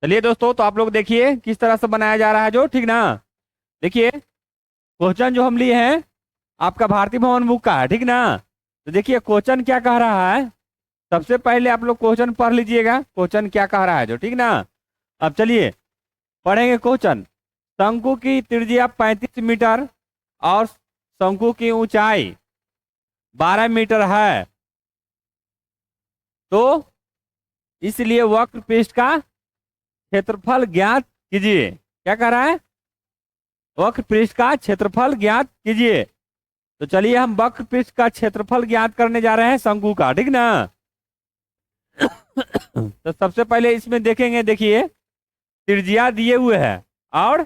चलिए दोस्तों, तो आप लोग देखिए किस तरह से बनाया जा रहा है जो, ठीक ना। देखिए, क्वेश्चन जो हम लिए हैं आपका भारतीय भवन बुक का है, ठीक ना। तो देखिए क्वेश्चन क्या कह रहा है। सबसे पहले आप लोग क्वेश्चन पढ़ लीजिएगा, क्वेश्चन क्या कह रहा है जो, ठीक ना। अब चलिए पढ़ेंगे क्वेश्चन। शंकु की त्रिज्या 35 मीटर और शंकु की ऊंचाई 12 मीटर है, तो इसलिए वक्र पृष्ठ का क्षेत्रफल ज्ञात कीजिए। क्या कह रहा है? वक्र पृष्ठ का क्षेत्रफल ज्ञात कीजिए। तो चलिए हम वक्र पृष्ठ का क्षेत्रफल ज्ञात करने जा रहे हैं शंकु का, ठीक ना। तो सबसे पहले इसमें देखेंगे, देखिए त्रिज्या दिए हुए है और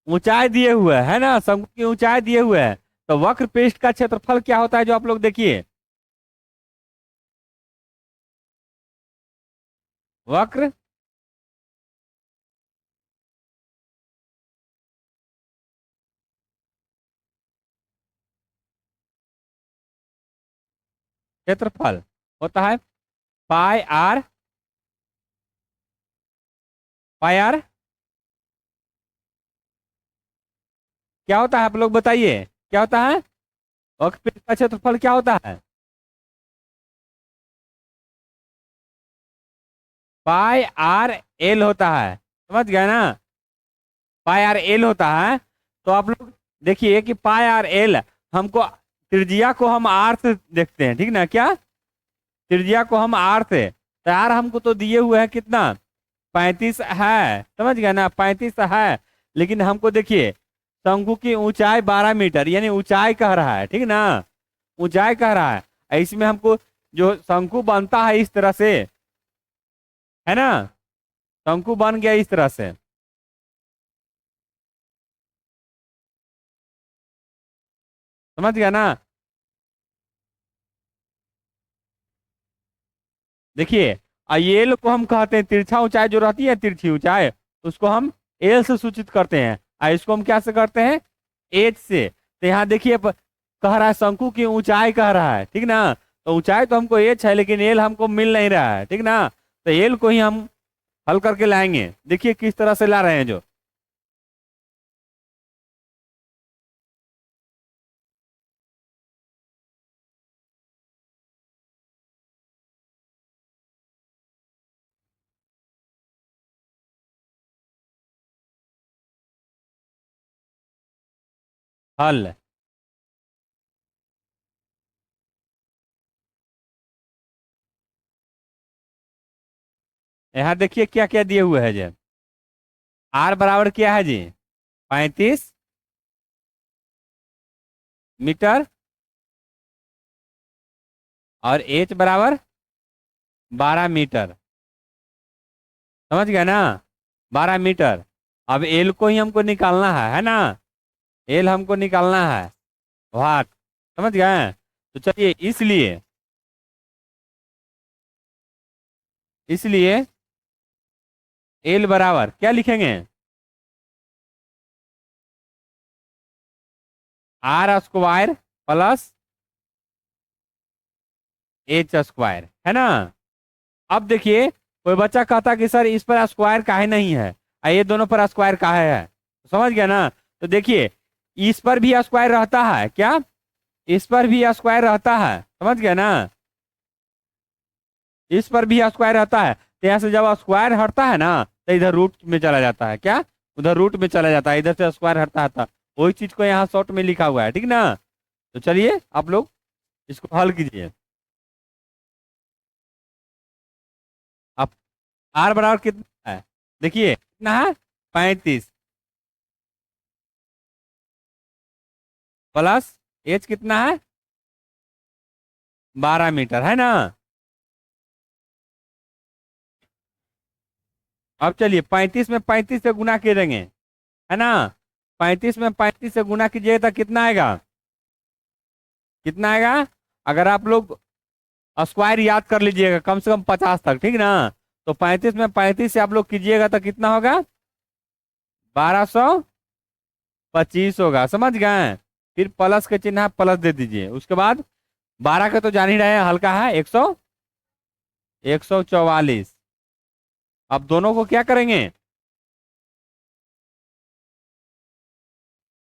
ऊंचाई दिए हुए है ना, शंकु की ऊंचाई दिए हुए है। तो वक्र पृष्ठ का क्षेत्रफल क्या होता है जो आप लोग देखिए। वक्र क्षेत्रफल होता है पाई आर। पाई आर क्या होता है आप लोग बताइए, क्या होता है? वक्र पृष्ठ का क्षेत्रफल क्या होता है? पाई आर एल होता है, समझ गए ना। पाई आर एल होता है। तो आप लोग देखिए कि पाई आर एल हमको, त्रिज्या को हम आर से देखते हैं, ठीक ना। क्या त्रिज्या को हम आर से, तो आर हमको तो दिए हुए है कितना, 35 है, समझ गए ना, 35 है। लेकिन हमको देखिए शंकु की ऊंचाई 12 मीटर, यानी ऊंचाई कह रहा है, ठीक ना। ऊंचाई कह रहा है, इसमें हमको जो शंकु बनता है इस तरह से, है ना। शंकु बन गया इस तरह से, समझ गया ना। देखिए एल को हम कहते हैं तिरछा ऊंचाई जो रहती है, तिरछी ऊंचाई, उसको हम एल से सूचित करते हैं। और इसको हम क्या से करते हैं, एच से। तो यहाँ देखिए कह रहा है शंकु की ऊंचाई कह रहा है, ठीक ना। तो ऊंचाई तो हमको एच है, लेकिन एल हमको मिल नहीं रहा है, ठीक ना। तो एल को ही हम हल करके लाएंगे। देखिए किस तरह से ला रहे हैं जो, हल। यहाँ देखिए क्या क्या दिए हुए है जी। आर बराबर क्या है जी, 35 मीटर, और एच बराबर 12 मीटर, समझ गया ना। 12 मीटर। अब एल को ही हमको निकालना है ना। एल हमको निकालना है, वाट, समझ गए। तो चलिए इसलिए, इसलिए एल बराबर क्या लिखेंगे, R square plus H square, है ना। अब देखिए कोई बच्चा कहता कि सर इस पर स्क्वायर काहे नहीं है, और ये दोनों पर स्क्वायर काहे है। समझ गया ना। तो देखिए इस पर भी स्क्वायर रहता है क्या, इस पर भी स्क्वायर रहता है, समझ गया ना। इस पर भी स्क्वायर रहता है, तो यहाँ से जब स्क्वायर हटता है ना, तो इधर रूट में चला जाता है, क्या, उधर रूट में चला जाता है, इधर से स्क्वायर हटता था। वही चीज को यहाँ शॉर्ट में लिखा हुआ है, ठीक ना। तो चलिए आप लोग इसको हल कीजिए। आप आर बराबर कितना है, देखिए कितना है, 35, प्लस एच कितना है, 12 मीटर, है ना। अब चलिए 35 में 35 से गुना करेंगे, है ना। 35 में 35 से गुना कीजिएगा तो कितना आएगा, कितना आएगा। अगर आप लोग स्क्वायर याद कर लीजिएगा कम से कम 50 तक, ठीक ना। तो 35 में 35 से आप लोग कीजिएगा तो कितना होगा, 1225 होगा, समझ गए। फिर प्लस के चिन्ह प्लस दे दीजिए, उसके बाद 12 का तो जान ही रहे हैं हल्का है, 144। अब दोनों को क्या करेंगे,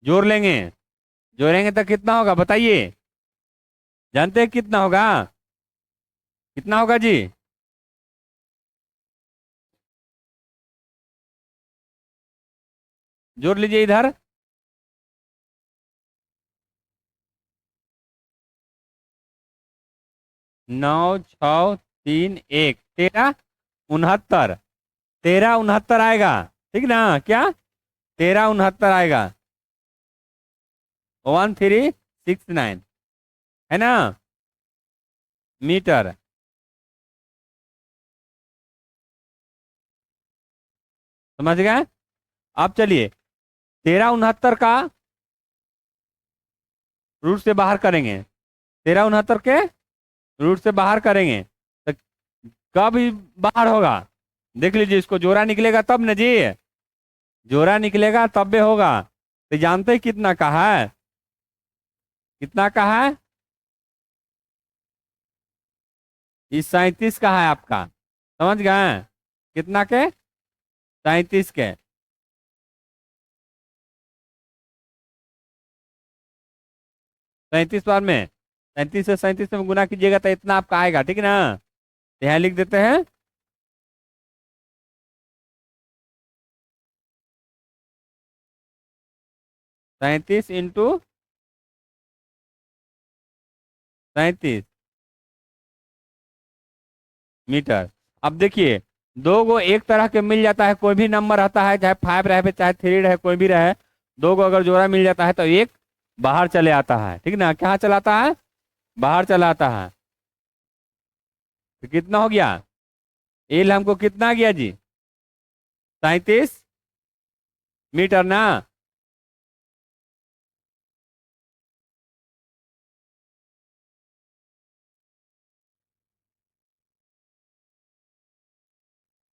जोड़ लेंगे। जोड़ेंगे तो कितना होगा बताइए, जानते हैं कितना होगा, कितना होगा जी? जोड़ लीजिए इधर। 9, 6, 3, 1, 13, 69। 13, 69 आएगा, ठीक ना? क्या 13, 69 आएगा? 1369 है ना, मीटर। समझ गए? अब चलिए 13, 69 का रूट से बाहर करेंगे। 13, 69 के रूट से बाहर करेंगे तो कब ही बाहर होगा, देख लीजिए, इसको जोड़ा निकलेगा तब न जी, जोड़ा निकलेगा तब भी होगा। तो जानते हैं कितना का है, कितना का है? इस 37 का है आपका, समझ गए? कितना के? 37 के। 37 बार में 37 से गुना कीजिएगा तो इतना आपका आएगा, ठीक है ना? तो यहाँ लिख देते हैं 37 × 37 मीटर। अब देखिए, दो गो एक तरह के मिल जाता है, कोई भी नंबर आता है, चाहे 5 रहे चाहे 3 रहे, कोई भी रहे, दो गो अगर जोड़ा मिल जाता है तो एक बाहर चले आता है, ठीक ना? कहाँ चलाता है? बाहर चला आता है। तो कितना हो गया, एल हमको कितना गया जी? 37 मीटर ना।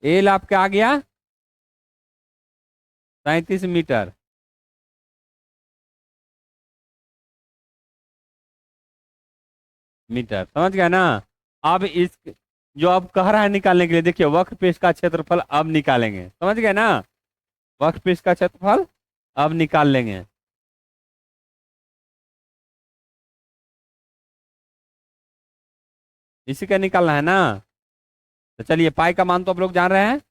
एल आपका आ गया 37 मीटर। मीटर समझ गया ना? अब इस जो अब कह रहा है निकालने के लिए, देखिए वक्रपृष्ठ का क्षेत्रफल अब निकालेंगे, समझ गए ना? वक्रपृष्ठ का क्षेत्रफल अब निकाल लेंगे। इसी का निकालना है ना? तो चलिए, पाई का मान तो आप लोग जान रहे हैं,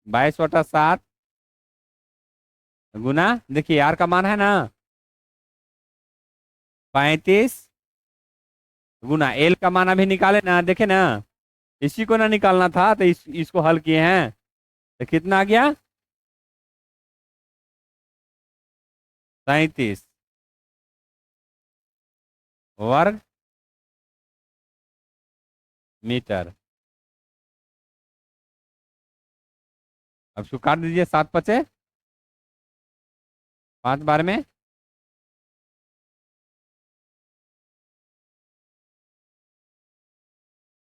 22/7 गुना, देखिए आर का मान है ना 35 गुना एल का मान अभी निकाले ना, देखे ना? इसी को ना निकालना था तो इसको हल किए हैं, तो कितना आ गया 37 वर्ग मीटर। अब इसको काट दीजिए, 7 × 5 = 5 बार में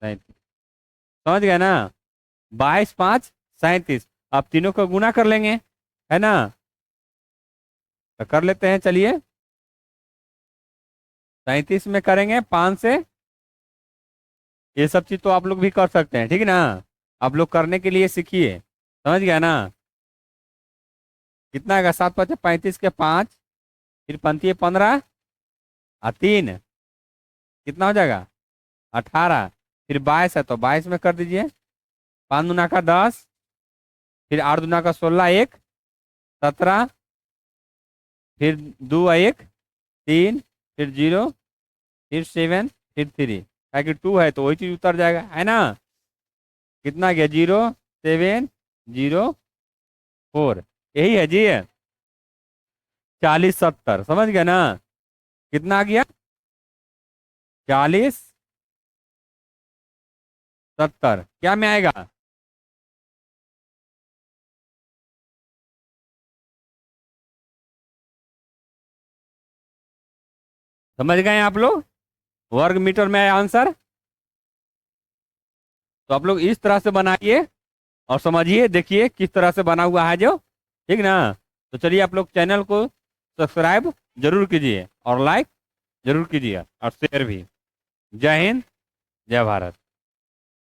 37। समझ गए ना? 22, 5, 37। अब तीनों को गुना कर लेंगे, है ना? तो कर लेते हैं, चलिए 37 में करेंगे 5 से, ये सब चीज तो आप लोग भी कर सकते हैं, ठीक है ना? आप लोग करने के लिए सीखिए, समझ गया ना? कितना आएगा, 7 × 5 = 35 के 5, फिर पंती 15 और 3 कितना हो जाएगा 18, फिर 22 है तो 22 में कर दीजिए, 5 × 2 = 10, फिर 8 × 2 = 16, 1 17, फिर 2 × 1 = 3, फिर 0, फिर 7, फिर 3, ताकि 2 है तो वही चीज उतर जाएगा, है ना? कितना गया 0, 7, 0, 4, यही है जी। 40, 70 समझ गए ना? कितना आ गया 40, 70 क्या में आएगा? समझ गए आप लोग? वर्ग मीटर में आया आंसर। तो आप लोग इस तरह से बनाइए और समझिए, देखिए किस तरह से बना हुआ है जो, ठीक ना? तो चलिए, आप लोग चैनल को सब्सक्राइब जरूर कीजिए और लाइक जरूर कीजिए और शेयर भी। जय हिंद, जय भारत।